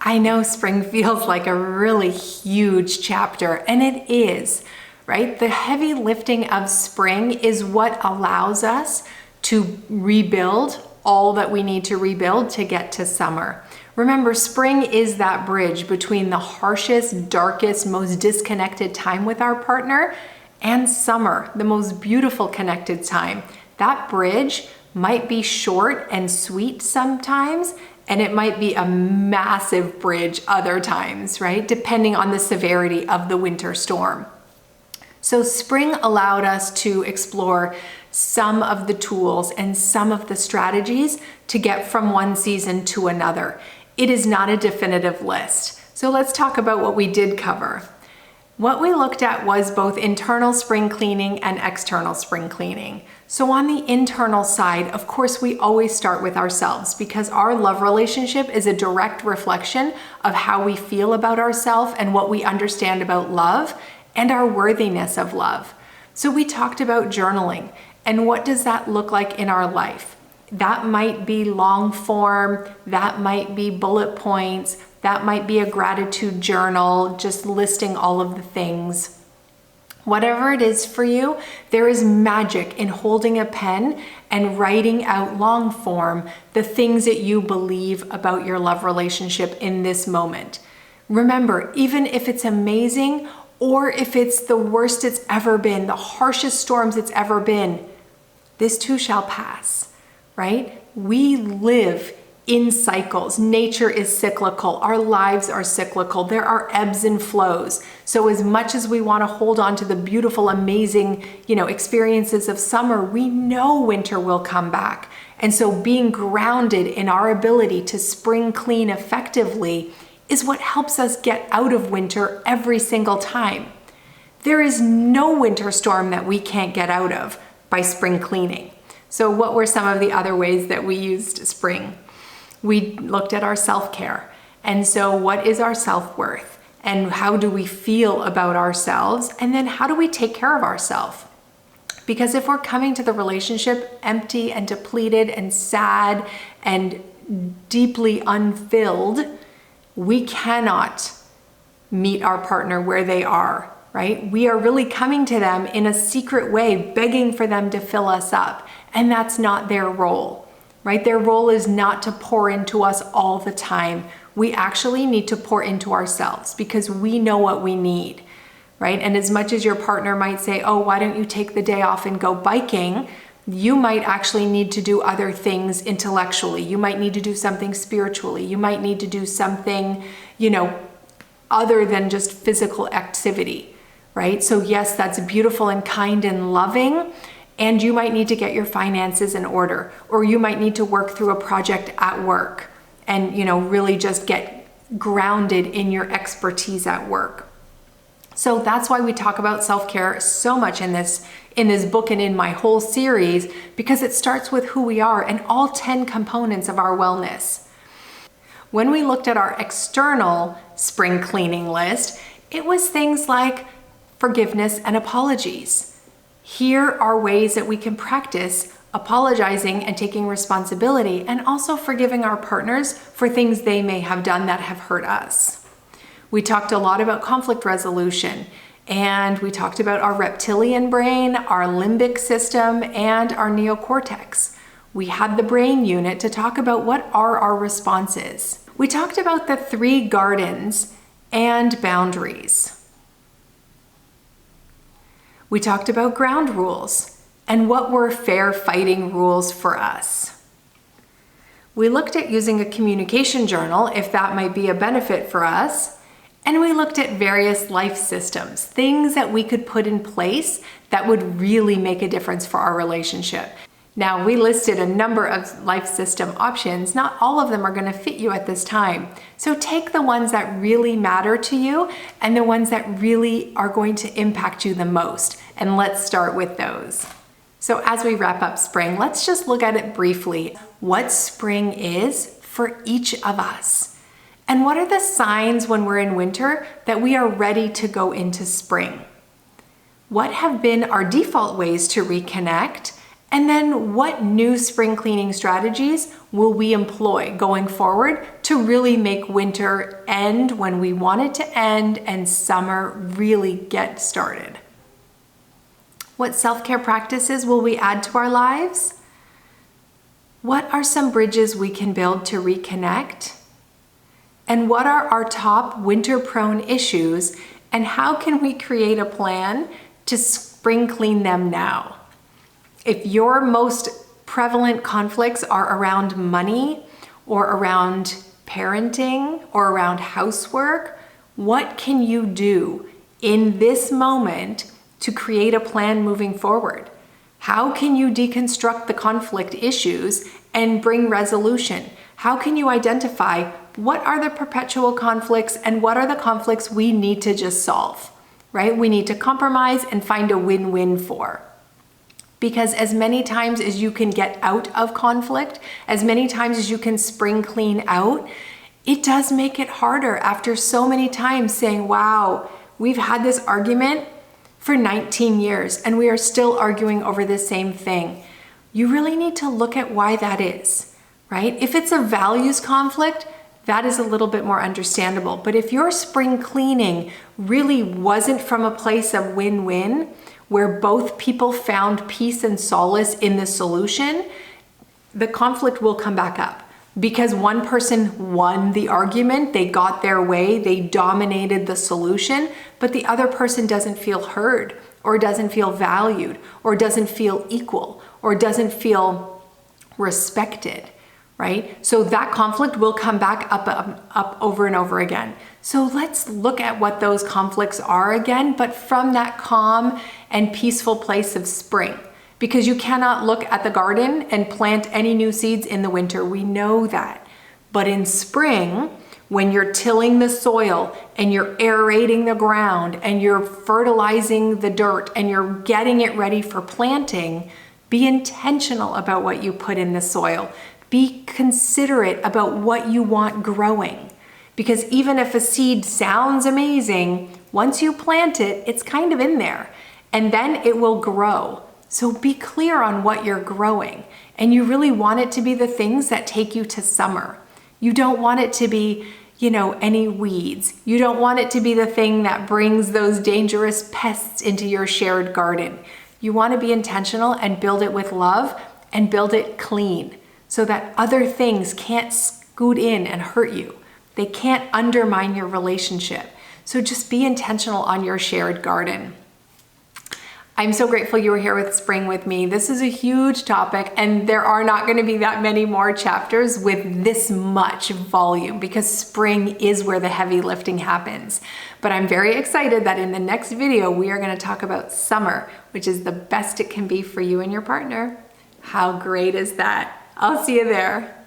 I know spring feels like a really huge chapter, and it is, right? The heavy lifting of spring is what allows us to rebuild all that we need to rebuild to get to summer. Remember, spring is that bridge between the harshest, darkest, most disconnected time with our partner and summer, the most beautiful connected time. That bridge might be short and sweet sometimes, and it might be a massive bridge other times, right? Depending on the severity of the winter storm. So spring allowed us to explore some of the tools and some of the strategies to get from one season to another. It is not a definitive list. So let's talk about what we did cover. What we looked at was both internal spring cleaning and external spring cleaning. So on the internal side, of course, we always start with ourselves because our love relationship is a direct reflection of how we feel about ourselves and what we understand about love and our worthiness of love. So we talked about journaling and what does that look like in our life? That might be long form, that might be bullet points, that might be a gratitude journal, just listing all of the things. Whatever it is for you, there is magic in holding a pen and writing out long form the things that you believe about your love relationship in this moment. Remember, even if it's amazing or if it's the worst it's ever been, the harshest storms it's ever been, this too shall pass, right? We live in cycles. Nature is cyclical. Our lives are cyclical. There are ebbs and flows. So as much as we want to hold on to the beautiful, amazing, experiences of summer, we know winter will come back. And so being grounded in our ability to spring clean effectively is what helps us get out of winter every single time. There is no winter storm that we can't get out of by spring cleaning. So what were some of the other ways that we used spring? We looked at our self-care. And so what is our self-worth? And how do we feel about ourselves? And then how do we take care of ourselves? Because if we're coming to the relationship empty and depleted and sad and deeply unfilled, we cannot meet our partner where they are, right? We are really coming to them in a secret way, begging for them to fill us up. And that's not their role, right? Their role is not to pour into us all the time. We actually need to pour into ourselves because we know what we need, right? And as much as your partner might say, oh, why don't you take the day off and go biking? You might actually need to do other things intellectually. You might need to do something spiritually. You might need to do something, other than just physical activity, right? So yes, that's beautiful and kind and loving. And you might need to get your finances in order, or you might need to work through a project at work and, really just get grounded in your expertise at work. So that's why we talk about self-care so much in this book and in my whole series, because it starts with who we are and all 10 components of our wellness. When we looked at our external spring cleaning list, it was things like forgiveness and apologies. Here are ways that we can practice apologizing and taking responsibility, and also forgiving our partners for things they may have done that have hurt us. We talked a lot about conflict resolution, and we talked about our reptilian brain, our limbic system, and our neocortex. We had the brain unit to talk about what are our responses. We talked about the 3 gardens and boundaries. We talked about ground rules and what were fair fighting rules for us. We looked at using a communication journal, if that might be a benefit for us. And we looked at various life systems, things that we could put in place that would really make a difference for our relationship. Now, we listed a number of life system options. Not all of them are going to fit you at this time. So take the ones that really matter to you and the ones that really are going to impact you the most. And let's start with those. So as we wrap up spring, let's just look at it briefly. What spring is for each of us. And what are the signs when we're in winter that we are ready to go into spring? What have been our default ways to reconnect? And then what new spring cleaning strategies will we employ going forward to really make winter end when we want it to end and summer really get started? What self-care practices will we add to our lives? What are some bridges we can build to reconnect? And what are our top winter-prone issues, and how can we create a plan to spring clean them now? If your most prevalent conflicts are around money or around parenting or around housework, what can you do in this moment to create a plan moving forward? How can you deconstruct the conflict issues and bring resolution? How can you identify what are the perpetual conflicts and what are the conflicts we need to just solve, right? We need to compromise and find a win-win for. Because as many times as you can get out of conflict, as many times as you can spring clean out, it does make it harder after so many times saying, wow, we've had this argument for 19 years and we are still arguing over the same thing. You really need to look at why that is, right? If it's a values conflict, that is a little bit more understandable. But if your spring cleaning really wasn't from a place of win-win, where both people found peace and solace in the solution, the conflict will come back up. Because one person won the argument, they got their way, they dominated the solution, but the other person doesn't feel heard, or doesn't feel valued, or doesn't feel equal, or doesn't feel respected, right? So that conflict will come back up over and over again. So let's look at what those conflicts are again, but from that calm and peaceful place of spring. Because you cannot look at the garden and plant any new seeds in the winter. We know that. But in spring, when you're tilling the soil and you're aerating the ground and you're fertilizing the dirt and you're getting it ready for planting, be intentional about what you put in the soil. Be considerate about what you want growing. Because even if a seed sounds amazing, once you plant it, it's kind of in there. And then it will grow. So be clear on what you're growing. And you really want it to be the things that take you to summer. You don't want it to be, any weeds. You don't want it to be the thing that brings those dangerous pests into your shared garden. You want to be intentional and build it with love and build it clean so that other things can't scoot in and hurt you. They can't undermine your relationship. So just be intentional on your shared garden. I'm so grateful you were here with spring with me. This is a huge topic and there are not going to be that many more chapters with this much volume because spring is where the heavy lifting happens. But I'm very excited that in the next video, we are going to talk about summer, which is the best it can be for you and your partner. How great is that? I'll see you there.